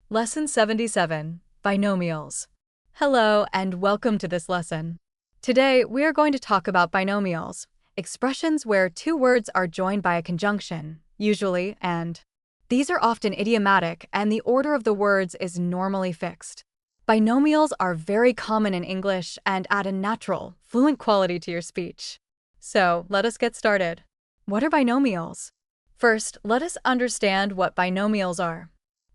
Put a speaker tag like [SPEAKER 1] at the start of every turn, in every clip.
[SPEAKER 1] Lesson 77, Binomials. Hello and welcome to this lesson. Today, we are going to talk about binomials, expressions where two words are joined by a conjunction, usually and. These are often idiomatic and the order of the words is normally fixed. Binomials are very common in English and add a natural, fluent quality to your speech. So, let us get started. What are binomials? First, let us understand what binomials are.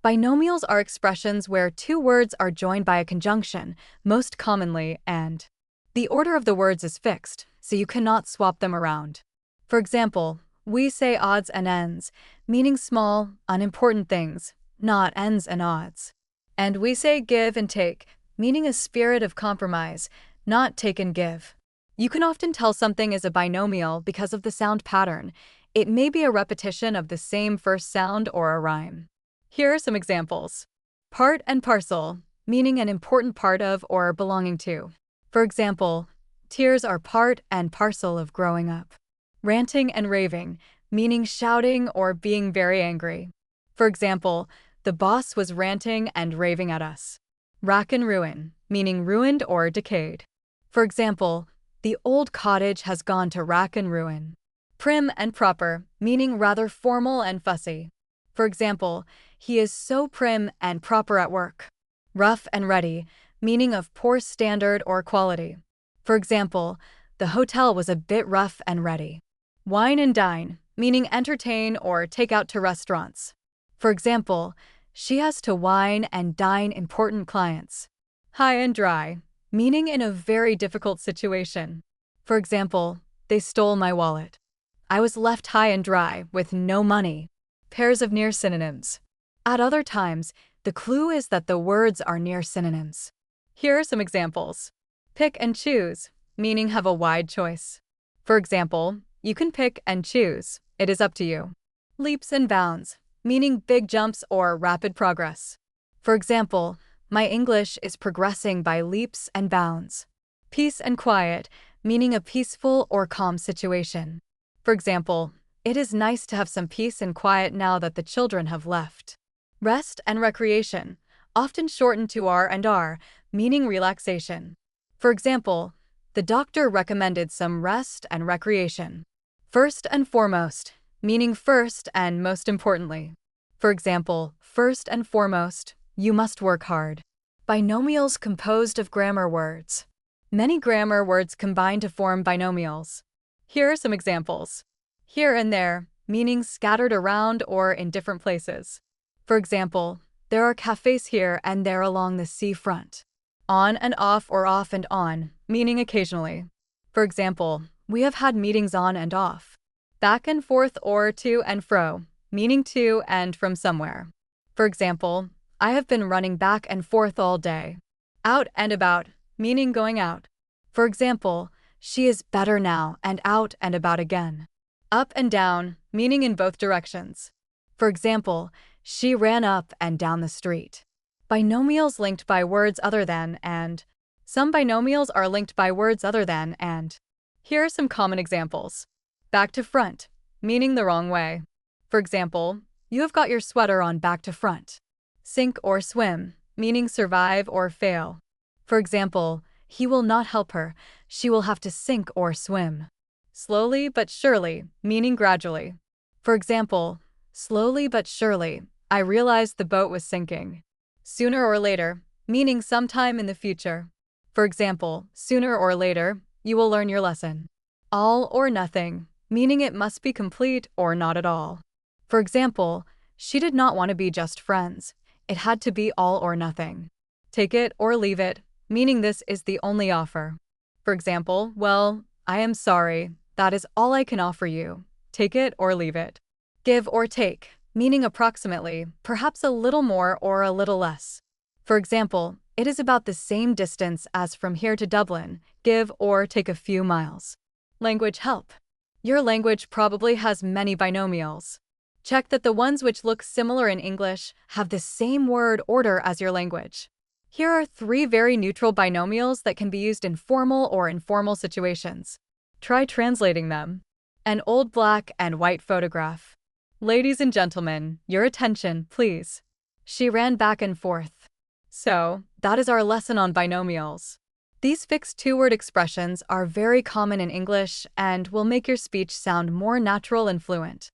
[SPEAKER 1] Binomials are expressions where two words are joined by a conjunction, most commonly and. The order of the words is fixed, so you cannot swap them around. For example, we say odds and ends, meaning small, unimportant things, not ends and odds. And we say give and take, meaning a spirit of compromise, not take and give. You can often tell something is a binomial because of the sound pattern. It may be a repetition of the same first sound or a rhyme. Here are some examples. Part and parcel, meaning an important part of or belonging to. For example, tears are part and parcel of growing up. Ranting and raving, meaning shouting or being very angry. For example, the boss was ranting and raving at us. Rack and ruin, meaning ruined or decayed. For example, the old cottage has gone to rack and ruin. Prim and proper, meaning rather formal and fussy. For example, he is so prim and proper at work. Rough and ready, meaning of poor standard or quality. For example, the hotel was a bit rough and ready. Wine and dine, meaning entertain or take out to restaurants. For example, she has to wine and dine important clients. High and dry, meaning in a very difficult situation. For example, they stole my wallet. I was left high and dry with no money. Pairs of near synonyms. At other times, the clue is that the words are near synonyms. Here are some examples. Pick and choose, meaning have a wide choice. For example, you can pick and choose. It is up to you. Leaps and bounds, meaning big jumps or rapid progress. For example, my English is progressing by leaps and bounds. Peace and quiet, meaning a peaceful or calm situation. For example, it is nice to have some peace and quiet now that the children have left. Rest and recreation, often shortened to R&R, meaning relaxation. For example, the doctor recommended some rest and recreation. First and foremost, meaning first and most importantly. For example, first and foremost, you must work hard. Binomials composed of grammar words. Many grammar words combine to form binomials. Here are some examples. Here and there, meaning scattered around or in different places. For example, there are cafes here and there along the seafront. On and off or off and on, meaning occasionally. For example, we have had meetings on and off. Back and forth or to and fro, meaning to and from somewhere. For example, I have been running back and forth all day. Out and about, meaning going out. For example, she is better now and out and about again. Up and down, meaning in both directions. For example, she ran up and down the street. Binomials linked by words other than and. Some binomials are linked by words other than and. Here are some common examples. Back to front, meaning the wrong way. For example, you have got your sweater on back to front. Sink or swim, meaning survive or fail. For example, he will not help her, she will have to sink or swim. Slowly but surely, meaning gradually. For example, slowly but surely, I realized the boat was sinking. Sooner or later, meaning sometime in the future. For example, sooner or later, you will learn your lesson. All or nothing, meaning it must be complete or not at all. For example, she did not want to be just friends. It had to be all or nothing. Take it or leave it, meaning this is the only offer. For example, well, I am sorry, that is all I can offer you. Take it or leave it. Give or take, meaning approximately, perhaps a little more or a little less. For example, it is about the same distance as from here to Dublin. Give or take a few miles. Language help. Your language probably has many binomials. Check that the ones which look similar in English have the same word order as your language. Here are 3 very neutral binomials that can be used in formal or informal situations. Try translating them. An old black and white photograph. Ladies and gentlemen, your attention, please. She ran back and forth. So, that is our lesson on binomials. These fixed two-word expressions are very common in English and will make your speech sound more natural and fluent.